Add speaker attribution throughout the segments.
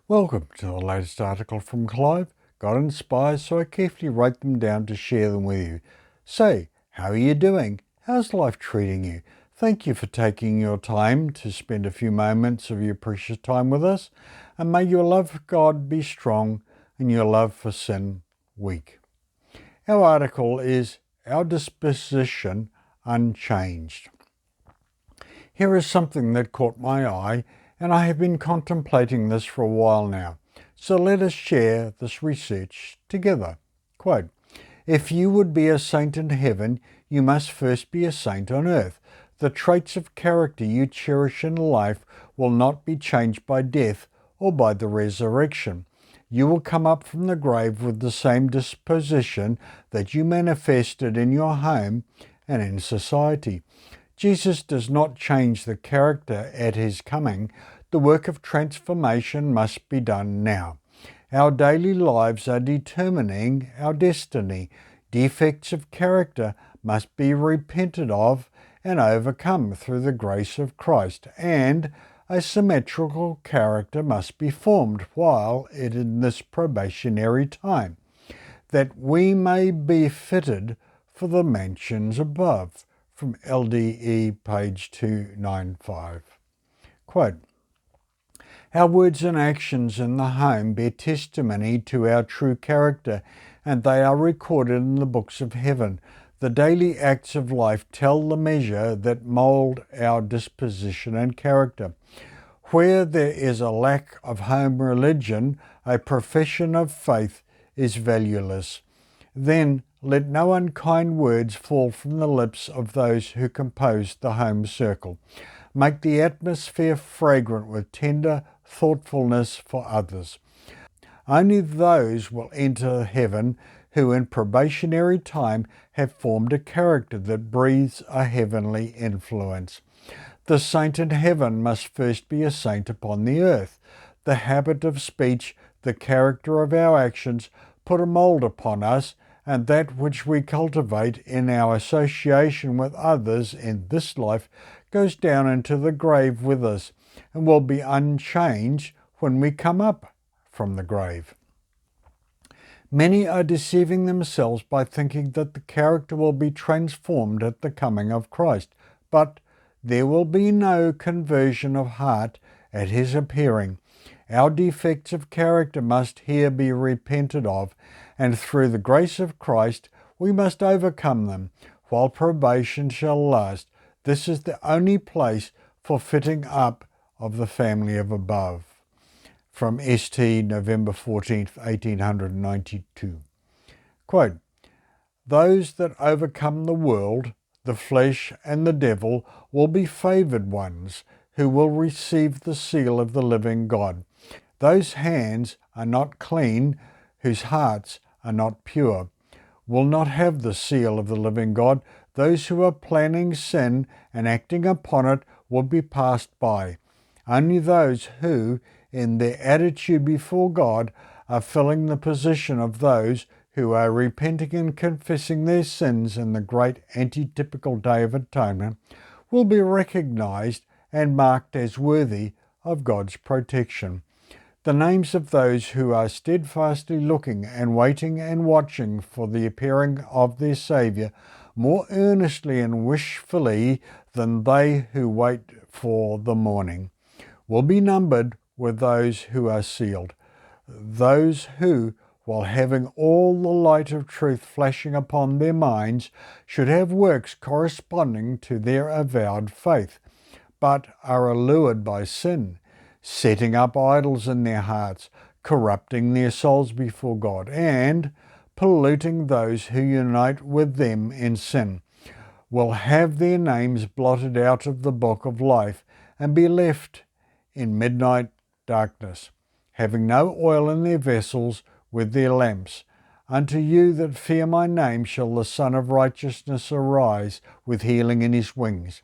Speaker 1: Welcome to the latest article from Clive. Got inspired, so I carefully wrote them down to share them with you. Say, how are you doing? How's life treating you? Thank you for taking your time to spend a few moments of your precious time with us, and may your love for God be strong and your love for sin weak. Our article is Our Disposition Unchanged. Here is something that caught my eye, and I have been contemplating this for a while now. So let us share this research together. Quote, "If you would be a saint in heaven, you must first be a saint on earth. The traits of character you cherish in life will not be changed by death or by the resurrection. You will come up from the grave with the same disposition that you manifested in your home and in society. Jesus does not change the character at his coming. The work of transformation must be done now. Our daily lives are determining our destiny. Defects of character must be repented of and overcome through the grace of Christ, and a symmetrical character must be formed while in this probationary time, that we may be fitted for the mansions above." From LDE, page 295. Quote, "Our words and actions in the home bear testimony to our true character, and they are recorded in the books of heaven. The daily acts of life tell the measure that mould our disposition and character. Where there is a lack of home religion, a profession of faith is valueless. Then let no unkind words fall from the lips of those who compose the home circle. Make the atmosphere fragrant with tender thoughtfulness for others. Only those will enter heaven who in probationary time have formed a character that breathes a heavenly influence. The saint in heaven must first be a saint upon the earth. The habit of speech, the character of our actions, put a mould upon us, and that which we cultivate in our association with others in this life goes down into the grave with us and will be unchanged when we come up from the grave. Many are deceiving themselves by thinking that the character will be transformed at the coming of Christ, but there will be no conversion of heart at his appearing. Our defects of character must here be repented of, and through the grace of Christ we must overcome them, while probation shall last. This is the only place for fitting up of the family of above." From St. November 14th, 1892. Quote, "Those that overcome the world, the flesh, and the devil will be favoured ones, who will receive the seal of the living God. Those hands are not clean, whose hearts are not pure, will not have the seal of the living God. Those who are planning sin and acting upon it will be passed by. Only those who, in their attitude before God, are filling the position of those who are repenting and confessing their sins in the great antitypical Day of Atonement, will be recognized and marked as worthy of God's protection. The names of those who are steadfastly looking and waiting and watching for the appearing of their Saviour more earnestly and wishfully than they who wait for the morning, will be numbered with those who are sealed. Those who, while having all the light of truth flashing upon their minds, should have works corresponding to their avowed faith, but are allured by sin, setting up idols in their hearts, corrupting their souls before God, and polluting those who unite with them in sin, will have their names blotted out of the book of life and be left in midnight darkness, having no oil in their vessels with their lamps. Unto you that fear my name shall the Son of Righteousness arise with healing in his wings.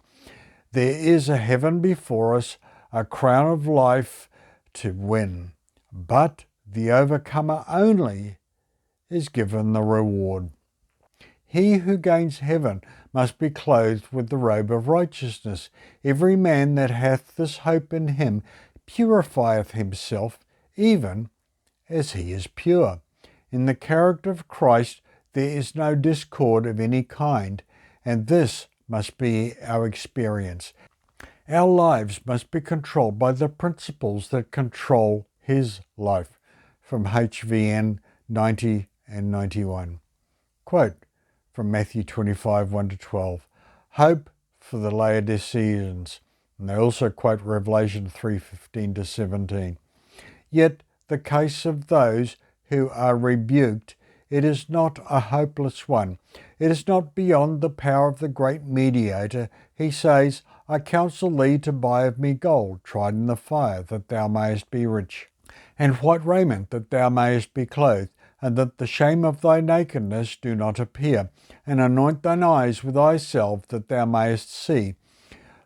Speaker 1: There is a heaven before us, a crown of life to win, but the overcomer only is given the reward. He who gains heaven must be clothed with the robe of righteousness. Every man that hath this hope in him purifieth himself even as he is pure. In the character of Christ there is no discord of any kind, and this must be our experience. Our lives must be controlled by the principles that control his life. From HVN 90 and 91. Quote from Matthew 25, 1-12. Hope for the Laodiceans. And they also quote Revelation 3:15-17. Yet the case of those who are rebuked, it is not a hopeless one. It is not beyond the power of the great mediator. He says, I counsel thee to buy of me gold, tried in the fire, that thou mayest be rich, and white raiment, that thou mayest be clothed, and that the shame of thy nakedness do not appear, and anoint thine eyes with eye salve, that thou mayest see.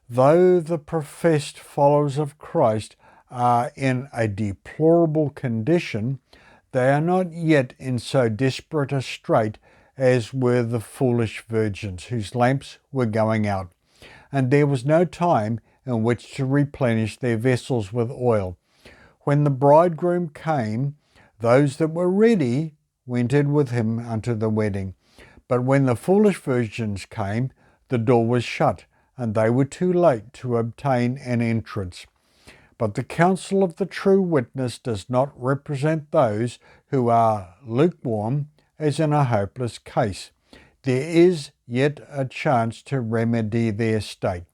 Speaker 1: Though the professed followers of Christ are in a deplorable condition, they are not yet in so desperate a strait as were the foolish virgins whose lamps were going out, and there was no time in which to replenish their vessels with oil. When the bridegroom came, those that were ready went in with him unto the wedding. But when the foolish virgins came, the door was shut, and they were too late to obtain an entrance. But the counsel of the true witness does not represent those who are lukewarm as in a hopeless case. There is yet a chance to remedy their state.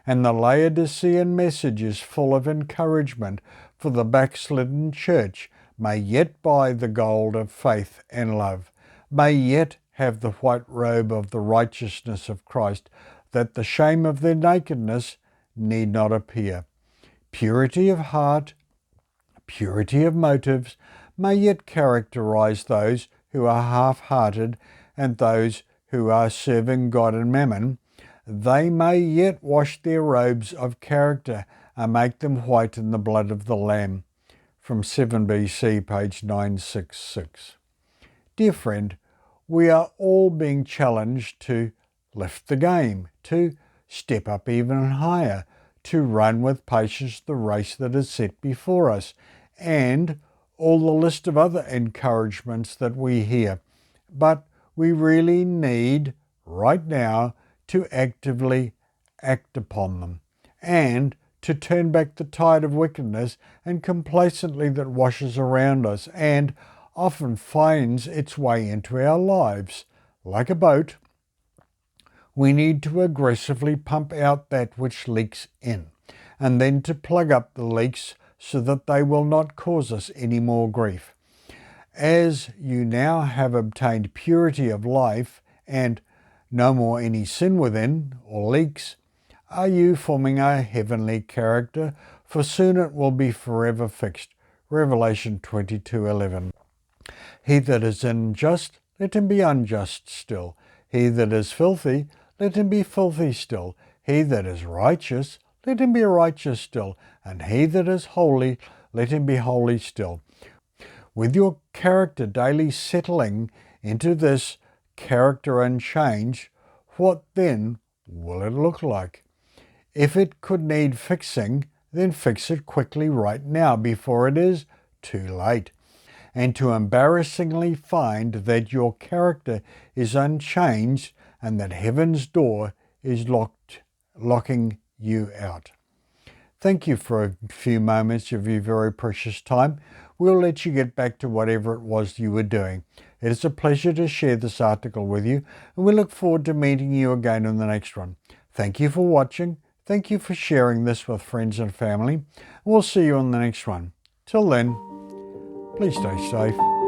Speaker 1: And the Laodicean message is full of encouragement, for the backslidden church may yet buy the gold of faith and love, may yet have the white robe of the righteousness of Christ, that the shame of their nakedness need not appear. Purity of heart, purity of motives may yet characterize those who are half-hearted and those who are serving God and mammon. They may yet wash their robes of character and make them white in the blood of the Lamb. From 7 BC, page 966. Dear friend, we are all being challenged to lift the game, to step up even higher, to run with patience the race that is set before us, and all the list of other encouragements that we hear. But we really need, right now, to actively act upon them, and to turn back the tide of wickedness and complacently that washes around us and often finds its way into our lives. Like a boat, we need to aggressively pump out that which leaks in, and then to plug up the leaks so that they will not cause us any more grief. As you now have obtained purity of life and no more any sin within or leaks, are you forming a heavenly character? For soon it will be forever fixed. Revelation 22:11. He that is unjust, let him be unjust still. He that is filthy, let him be filthy still. He that is righteous, let him be righteous still. And he that is holy, let him be holy still. With your character daily settling into this character unchanged, what then will it look like? If it could need fixing, then fix it quickly right now before it is too late. And to embarrassingly find that your character is unchanged and that heaven's door is locking you out. Thank you for a few moments of your very precious time. We'll let you get back to whatever it was you were doing. It is a pleasure to share this article with you, and we look forward to meeting you again in the next one. Thank you for watching. Thank you for sharing this with friends and family. We'll see you on the next one. Till then, please stay safe.